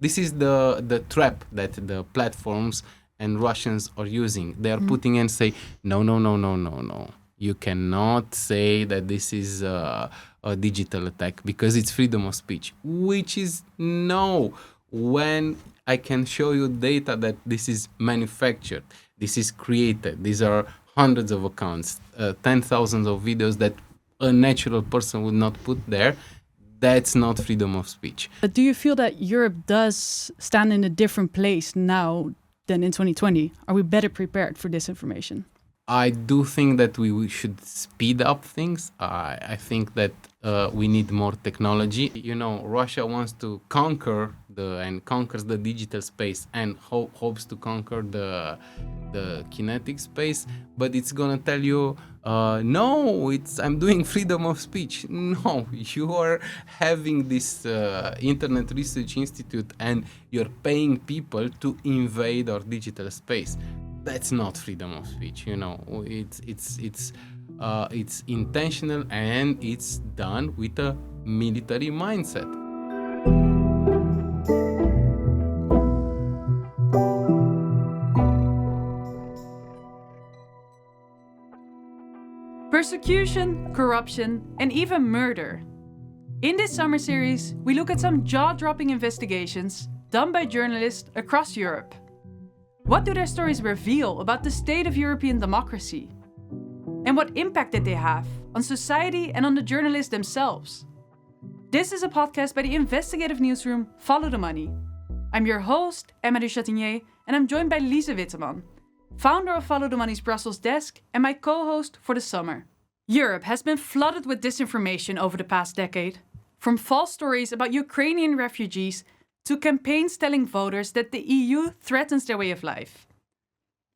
This is the trap that the platforms and Russians are using. They are putting and say, no. You cannot say that this is a digital attack because it's freedom of speech, which is no. When I can show you data that this is manufactured, this is created, these are hundreds of accounts, 10,000 of videos that a natural person would not put there, that's not freedom of speech. But do you feel that Europe does stand in a different place now than in 2020? Are we better prepared for disinformation? I do think that we should speed up things. I think that we need more technology. You know, Russia wants to conquers the digital space and hopes to conquer the kinetic space, but it's gonna tell you, no, I'm doing freedom of speech. No, you are having this Internet Research Institute and you're paying people to invade our digital space. That's not freedom of speech. You know, it's intentional and it's done with a military mindset. Persecution, corruption, and even murder. In this summer series, we look at some jaw-dropping investigations done by journalists across Europe. What do their stories reveal about the state of European democracy? And what impact did they have on society and on the journalists themselves? This is a podcast by the investigative newsroom Follow the Money. I'm your host, Emma de Chatinier, and I'm joined by Lise Witteman, founder of Follow the Money's Brussels desk and my co-host for the summer. Europe has been flooded with disinformation over the past decade, from false stories about Ukrainian refugees to campaigns telling voters that the EU threatens their way of life.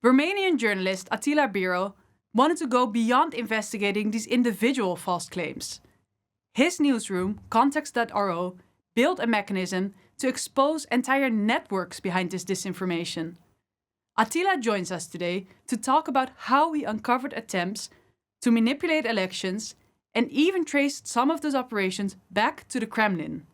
Romanian journalist Attila Biro wanted to go beyond investigating these individual false claims. His newsroom, Context.ro, built a mechanism to expose entire networks behind this disinformation. Attila joins us today to talk about how we uncovered attempts to manipulate elections and even traced some of those operations back to the Kremlin.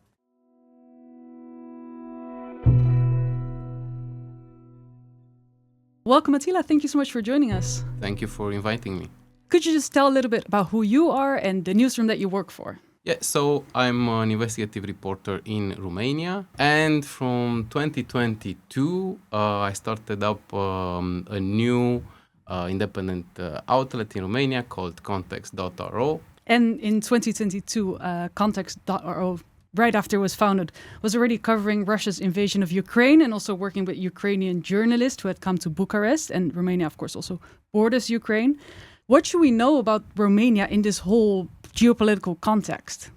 Welcome, Attila. Thank you so much for joining us. Thank you for inviting me. Could you just tell a little bit about who you are and the newsroom that you work for? Yeah, so I'm an investigative reporter in Romania, and from 2022 I started up a new independent outlet in Romania called Context.ro. And in 2022, Context.ro, right after it was founded, was already covering Russia's invasion of Ukraine and also working with Ukrainian journalists who had come to Bucharest, and Romania, of course, also borders Ukraine. What should we know about Romania in this whole geopolitical context?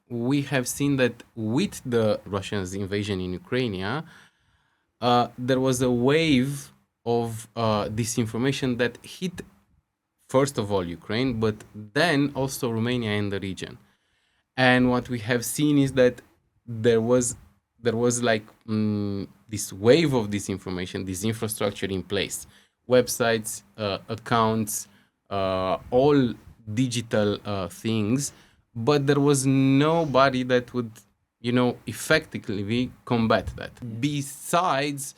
We have seen that with the Russians' invasion in Ukraine, there was a wave of disinformation that hit, first of all, Ukraine, but then also Romania and the region. And what we have seen is that there was like this wave of disinformation, this infrastructure in place, websites, accounts, all digital things, but there was nobody that would, effectively combat that besides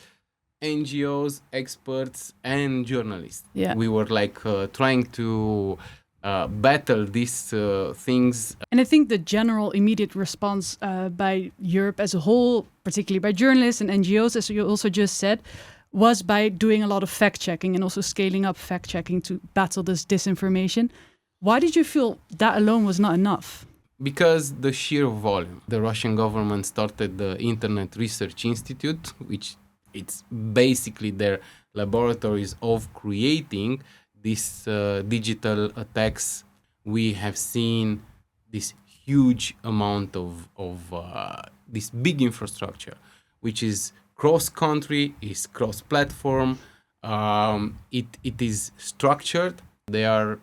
NGOs, experts, and journalists. Yeah. We were like trying to battle these things. And I think the general immediate response by Europe as a whole, particularly by journalists and NGOs, as you also just said, was by doing a lot of fact-checking and also scaling up fact-checking to battle this disinformation. Why did you feel that alone was not enough? Because the sheer volume. The Russian government started the Internet Research Institute, which it's basically their laboratories of creating these digital attacks. We have seen this huge amount of this big infrastructure, which is cross-country, is cross-platform. It is structured. They are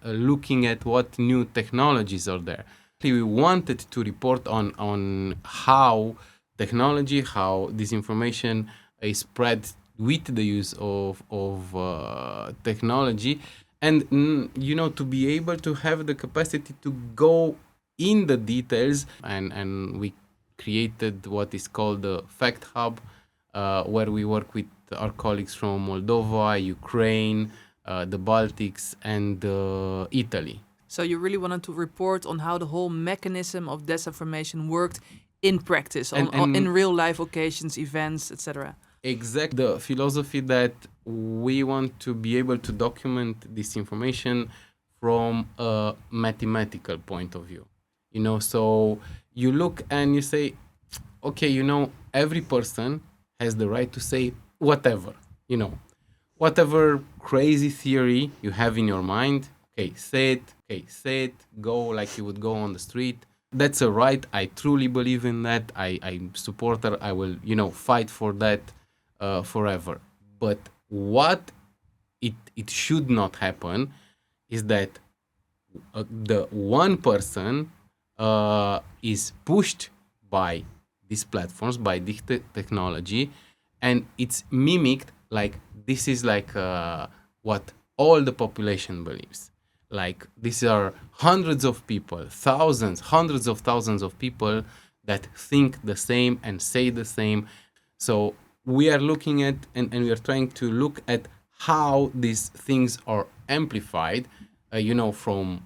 looking at what new technologies are there. We wanted to report on how technology, how disinformation is spread with the use of technology, and to be able to have the capacity to go in the details, and we created what is called the Fact Hub, where we work with our colleagues from Moldova, Ukraine, the Baltics, and Italy. So you really wanted to report on how the whole mechanism of disinformation worked in practice, in real life occasions, events, etc. Exactly. The philosophy that we want to be able to document this information from a mathematical point of view. So you look and you say, okay, every person has the right to say whatever, whatever crazy theory you have in your mind. Okay, say it, go like you would go on the street. That's a right. I truly believe in that. I support her. I will, fight for that forever. But what it should not happen is that the one person is pushed by these platforms, by this technology, and it's mimicked like this is like what all the population believes. Like these are hundreds of people, hundreds of thousands of people that think the same and say the same. So we are looking at and we are trying to look at how these things are amplified, from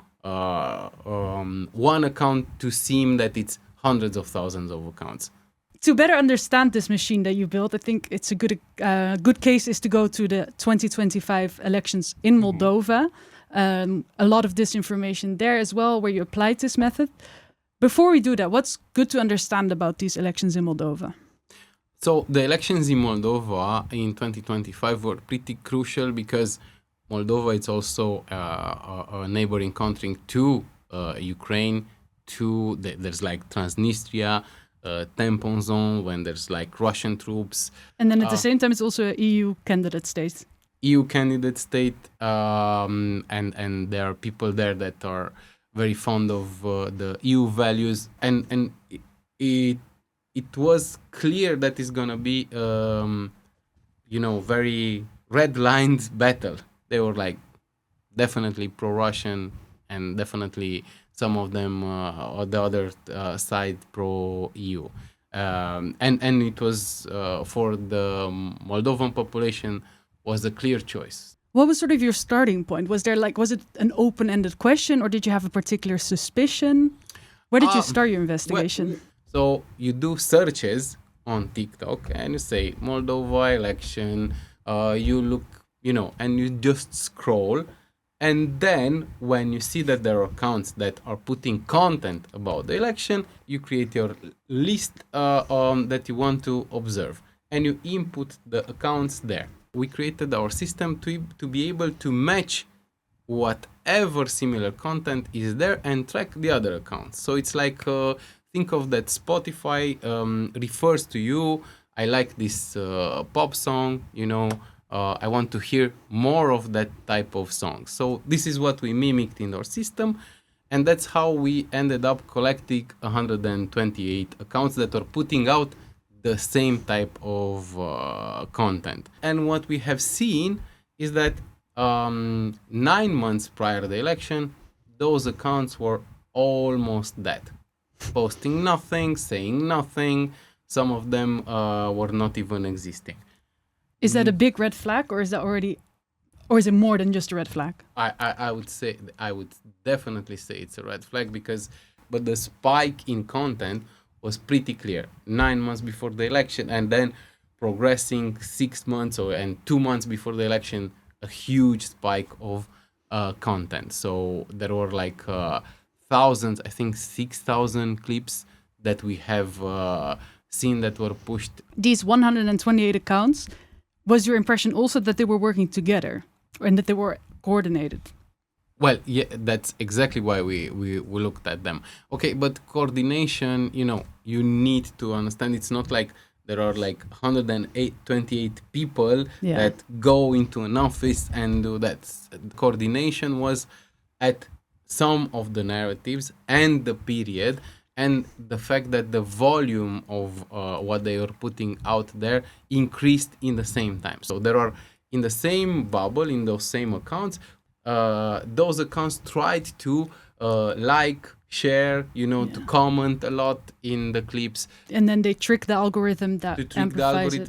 one account to seem that it's hundreds of thousands of accounts. To better understand this machine that you built, I think it's a good case is to go to the 2025 elections in Moldova. A lot of disinformation there as well, where you applied this method. Before we do that, what's good to understand about these elections in Moldova? So the elections in Moldova in 2025 were pretty crucial because Moldova is also a neighboring country to Ukraine. There's like Transnistria, tampon zone when there's like Russian troops. And then at the same time, it's also an EU candidate state. EU candidate state, and there are people there that are very fond of the EU values, and it was clear that it's gonna be very red-lined battle. They were like definitely pro-Russian and definitely some of them on the other side pro-EU, and it was for the Moldovan population was a clear choice. What was sort of your starting point? Was it an open-ended question, or did you have a particular suspicion? Where did you start your investigation? So you do searches on TikTok and you say Moldova election, you look, and you just scroll. And then when you see that there are accounts that are putting content about the election, you create your list that you want to observe and you input the accounts there. We created our system to be able to match whatever similar content is there and track the other accounts. So it's like, think of that Spotify refers to you. I like this pop song, I want to hear more of that type of song. So this is what we mimicked in our system. And that's how we ended up collecting 128 accounts that are putting out the same type of content. And what we have seen is that 9 months prior to the election, those accounts were almost dead. Posting nothing, saying nothing. Some of them were not even existing. Is that a big red flag, or is it more than just a red flag? I would definitely say it's a red flag but the spike in content was pretty clear 9 months before the election, and then progressing 6 months and 2 months before the election, a huge spike of content. So there were like thousands, I think 6,000 clips that we have seen that were pushed. These 128 accounts, was your impression also that they were working together and that they were coordinated? Well, yeah, that's exactly why we looked at them. Okay, but coordination, you need to understand it's not like there are like 128 people that go into an office and do that. Coordination was at some of the narratives and the period and the fact that the volume of what they are putting out there increased in the same time. So there are in the same bubble, in those same accounts, those accounts tried to share, to comment a lot in the clips. And then they trick the algorithm that amplifies it.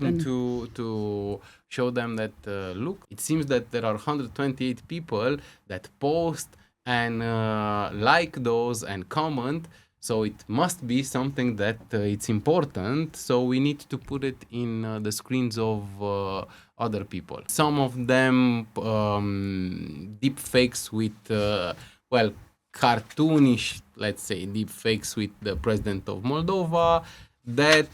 To show them that, look, it seems that there are 128 people that post and like those and comment. So it must be something that it's important. So we need to put it in the screens of other people. Some of them deep fakes with, cartoonish, let's say, deep fakes with the president of Moldova that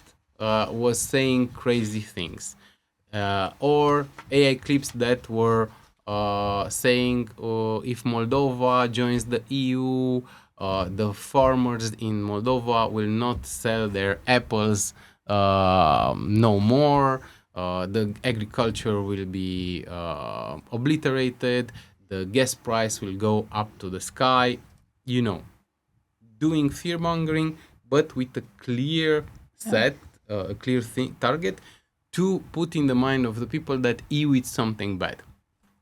was saying crazy things. Or AI clips that were saying if Moldova joins the EU, the farmers in Moldova will not sell their apples no more. The agriculture will be obliterated. The gas price will go up to the sky. Doing fear-mongering, but with a clear set, a clear target to put in the mind of the people that EU is something bad.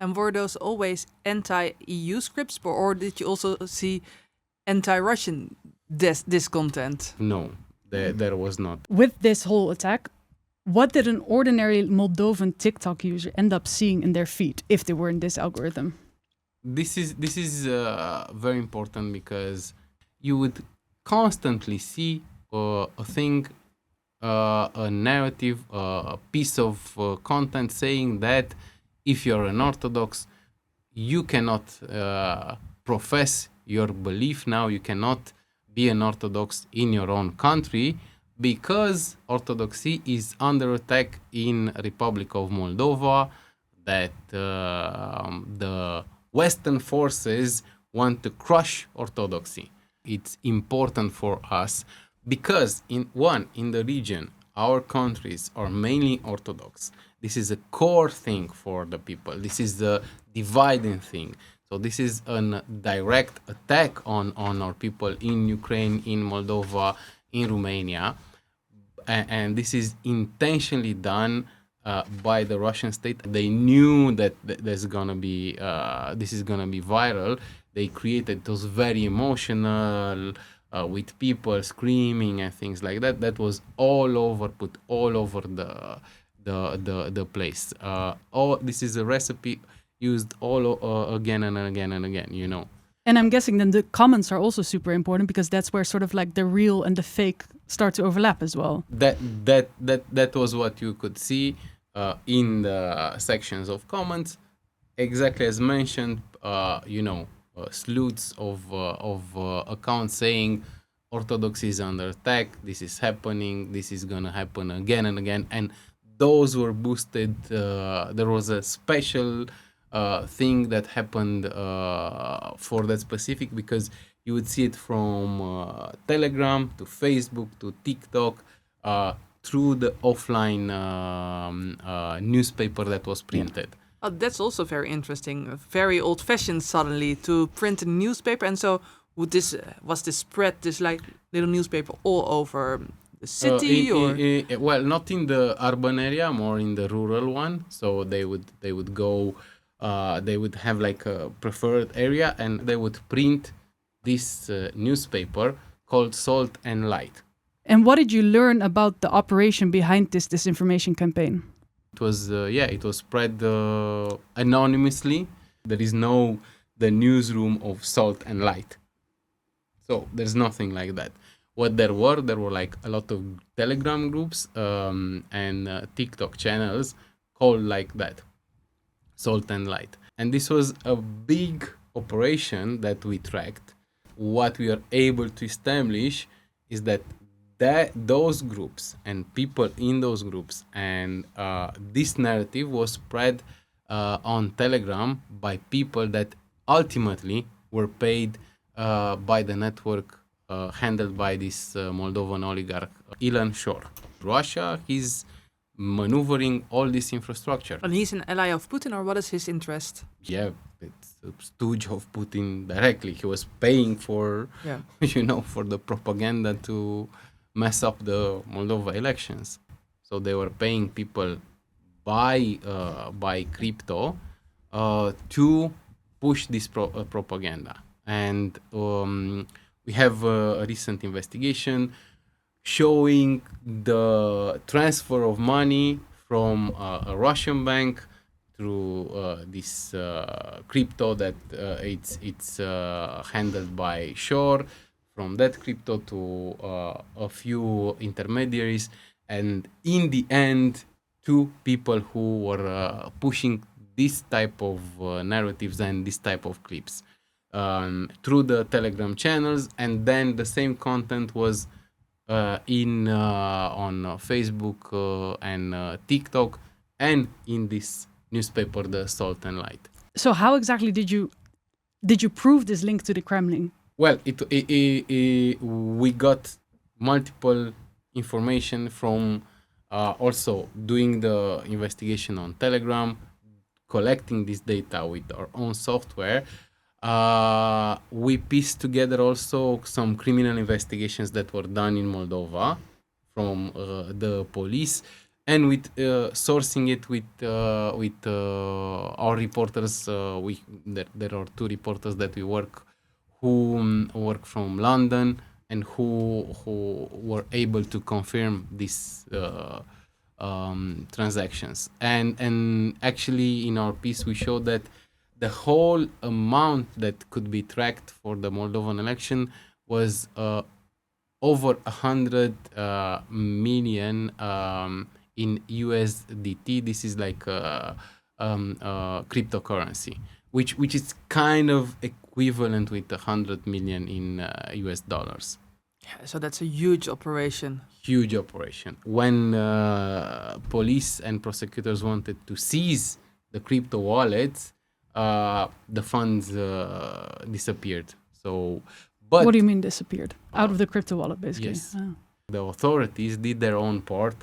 And were those always anti-EU scripts, or did you also see anti-Russian discontent? No, there was not. With this whole attack, what did an ordinary Moldovan TikTok user end up seeing in their feed if they were in this algorithm? This is very important, because you would constantly see a thing, a narrative, a piece of content saying that if you're an Orthodox, you cannot profess your belief now. You cannot be an Orthodox in your own country, because Orthodoxy is under attack in Republic of Moldova, that the Western forces want to crush Orthodoxy. It's important for us because in the region, our countries are mainly Orthodox. This is a core thing for the people. This is the dividing thing. So this is a direct attack on our people in Ukraine, in Moldova, in Romania. And this is intentionally done by the Russian state. They knew that this is gonna be viral. They created those very emotional with people screaming and things like that. That was put all over the place. This is a recipe used again and again and again. And I'm guessing then the comments are also super important, because that's where sort of like the real and the fake start to overlap as well. That was what you could see in the sections of comments, exactly as mentioned. Sleuths of accounts saying Orthodoxy is under attack. This is happening. This is gonna happen again and again. And those were boosted. There was a special thing that happened for that specific, because you would see it from Telegram to Facebook to TikTok through the offline newspaper that was printed. Oh, that's also very interesting. Very old-fashioned suddenly to print a newspaper, and so was this spread, this like little newspaper all over the city, well, not in the urban area, more in the rural one. So they would go. They would have like a preferred area, and they would print this newspaper called Salt and Light. And what did you learn about the operation behind this disinformation campaign? It was spread anonymously. There is the newsroom of Salt and Light. So there's nothing like that. What there were like a lot of Telegram groups and TikTok channels called like that, Salt and Light. And this was a big operation that we tracked. What we are able to establish is that those groups and people in those groups and this narrative was spread on Telegram by people that ultimately were paid by the network handled by this Moldovan oligarch, Ilan Shor. Russia is maneuvering all this infrastructure. And he's an ally of Putin, or what is his interest? Yeah, it's a stooge of Putin directly. He was paying for the propaganda to mess up the Moldova elections. So they were paying people by crypto to push this propaganda. And we have a recent investigation showing the transfer of money from a Russian bank through this crypto that it's handled by Shore, from that crypto to a few intermediaries, and in the end, two people who were pushing this type of narratives and this type of clips through the Telegram channels, and then the same content was on Facebook and TikTok, and in this newspaper, the Salt and Light. So how exactly did you prove this link to the Kremlin? Well, we got multiple information from also doing the investigation on Telegram, collecting this data with our own software. We pieced together also some criminal investigations that were done in Moldova from the police, and with sourcing it with our reporters. There are two reporters that we work from London and who were able to confirm these transactions. And actually, in our piece, we showed that the whole amount that could be tracked for the Moldovan election was over 100 million in USDT. This is like a cryptocurrency, which is kind of equivalent with 100 million in US dollars. Yeah, so that's a huge operation. Huge operation. When police and prosecutors wanted to seize the crypto wallets, the funds disappeared. So, but What do you mean disappeared? Out of the crypto wallet, basically. Yes. Oh. The authorities did their own part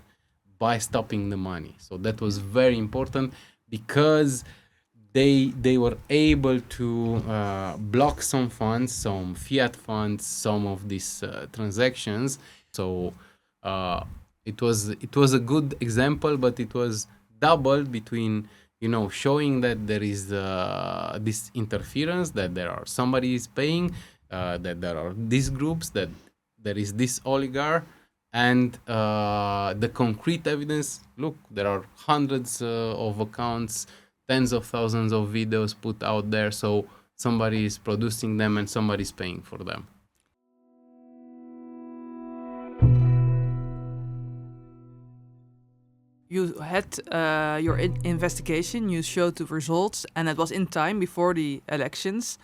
by stopping the money. So that was very important, because they were able to block some funds, some fiat funds, some of these transactions. So it was a good example, but it was doubled between, showing that there is this interference, that there are somebody is paying, that there are these groups, that there is this oligarch, and the concrete evidence. Look, there are hundreds of accounts, tens of thousands of videos put out there, so somebody is producing them and somebody is paying for them. You had your investigation, you showed the results, and it was in time before the elections,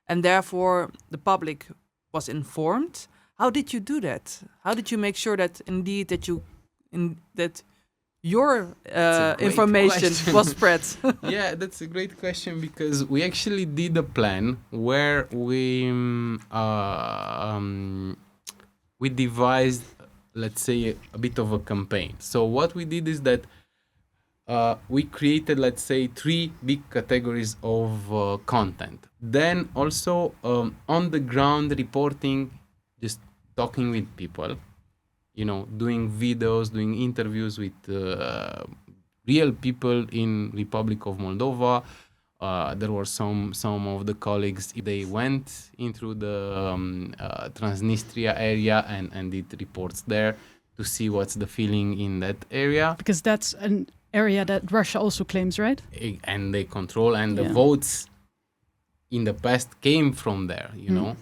and therefore the public was informed. How did you do that? How did you make sure that indeed that your information was spread? Yeah, that's a great question, because we actually did a plan where we devised, let's say, a bit of a campaign. So what we did is that we created, let's say, 3 big categories of content. Then also on the ground reporting, just talking with people, doing videos, doing interviews with real people in Republic of Moldova. There were some of the colleagues, they went into the Transnistria area and did reports there to see what's the feeling in that area. Because that's an area that Russia also claims, right? And they control, and the votes in the past came from there, you know.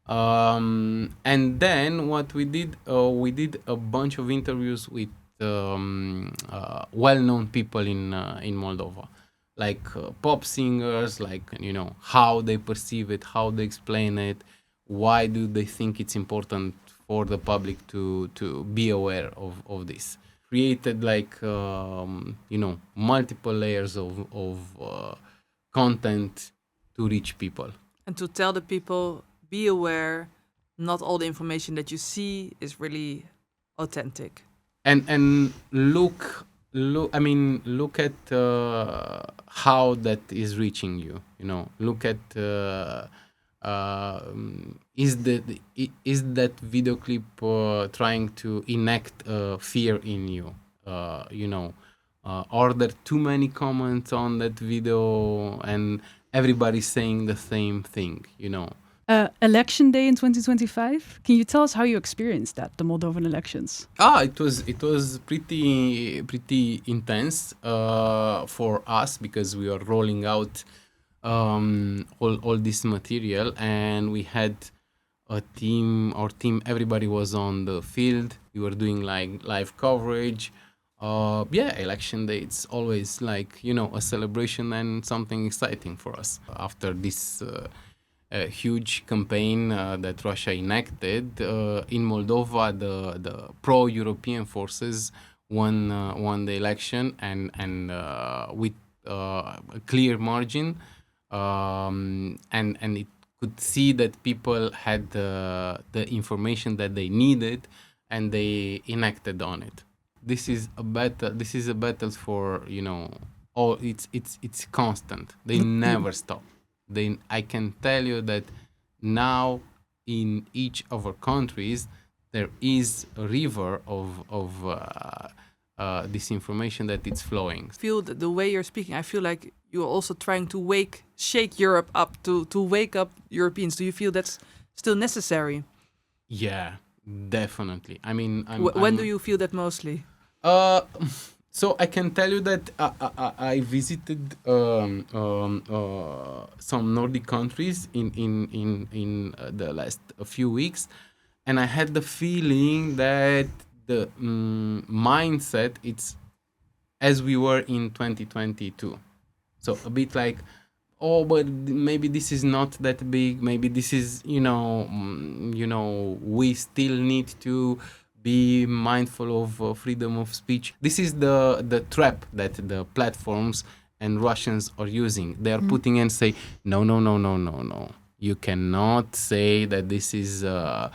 And then what we did a bunch of interviews with well-known people in Moldova, like pop singers, like, how they perceive it, how they explain it, why do they think it's important for the public to be aware of this. Created like multiple layers of content to reach people. And to tell the people, be aware, not all the information that you see is really authentic. And look at how that is reaching you. Look at is that video clip trying to enact fear in you? Are there too many comments on that video and everybody's saying the same thing? Election day in 2025. Can you tell us how you experienced that, the Moldovan elections? It was pretty intense for us because we were rolling out all this material, and we had our team, everybody was on the field. We were doing like live coverage. Election day, it's always like, a celebration and something exciting for us. After this huge campaign that Russia enacted in Moldova, the pro-European forces won the election and with a clear margin, and it could see that people had the information that they needed, and they enacted on it. This is a battle for, it's constant. They never stop. I can tell you that now in each of our countries there is a river of disinformation that it's flowing. I feel that the way you're speaking, I feel like you're also trying to shake Europe up, to wake up Europeans. Do you feel that's still necessary? Yeah, definitely. I mean, when do you feel that mostly? So I can tell you that I visited some Nordic countries in the last few weeks, and I had the feeling that the mindset, it's as we were in 2022. So a bit like, but maybe this is not that big. Maybe this is, we still need to be mindful of freedom of speech. This is the trap that the platforms and Russians are using. They are putting and say, no. You cannot say that this is a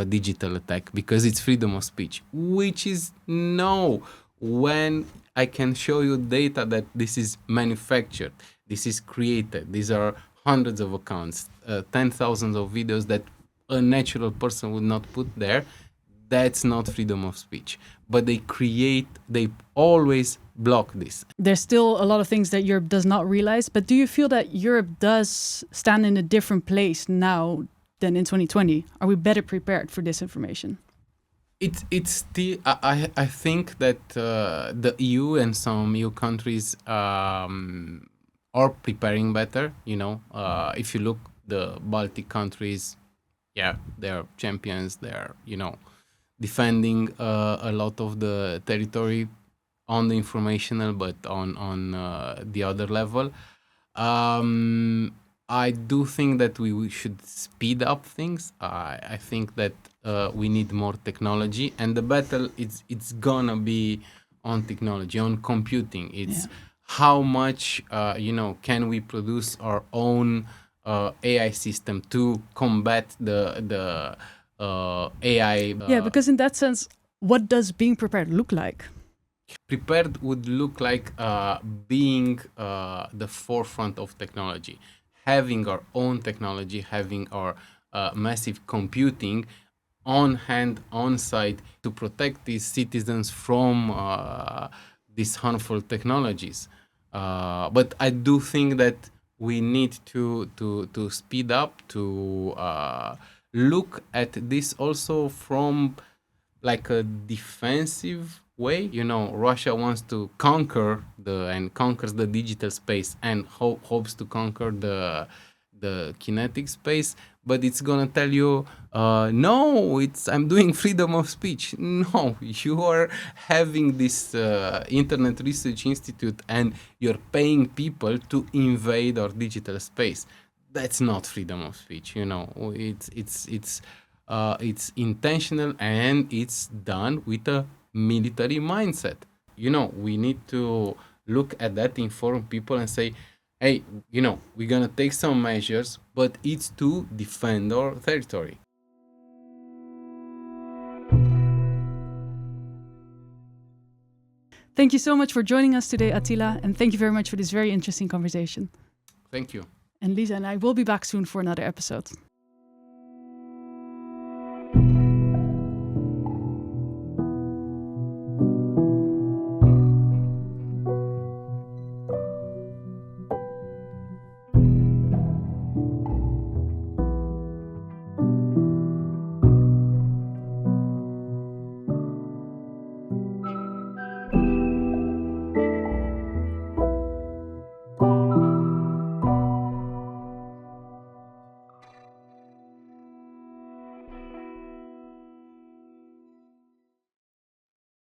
digital attack because it's freedom of speech, which is no. When I can show you data that this is manufactured, this is created, these are hundreds of accounts, 10,000 of videos that a natural person would not put there, that's not freedom of speech. But they always block this. There's still a lot of things that Europe does not realize, but do you feel that Europe does stand in a different place now than in 2020? Are we better prepared for disinformation? It's still, I think that the EU and some EU countries are preparing better. If you look, the Baltic countries, they're champions. They're, defending a lot of the territory on the informational, but on the other level. I do think that we should speed up things. I think that we need more technology, and the battle it's gonna be on technology, on computing. It's how much can we produce our own AI system to combat the AI. Because in that sense, what does being prepared look like? Prepared would look like being the forefront of technology, having our own technology, having our massive computing on hand, on site, to protect these citizens from these harmful technologies. But I do think that we need to speed up, to look at this also from like a defensive way. Russia wants to conquers the digital space and hopes to conquer the kinetic space, but it's gonna tell you, no, I'm doing freedom of speech. No, you are having this Internet Research Institute and you're paying people to invade our digital space. That's not freedom of speech. It's intentional, and it's done with a military mindset. We need to look at that, inform people, and say, hey, we're gonna take some measures, but it's to defend our territory. Thank you so much for joining us today, Attila, and thank you very much for this very interesting conversation. Thank you. And Lisa and I will be back soon for another episode.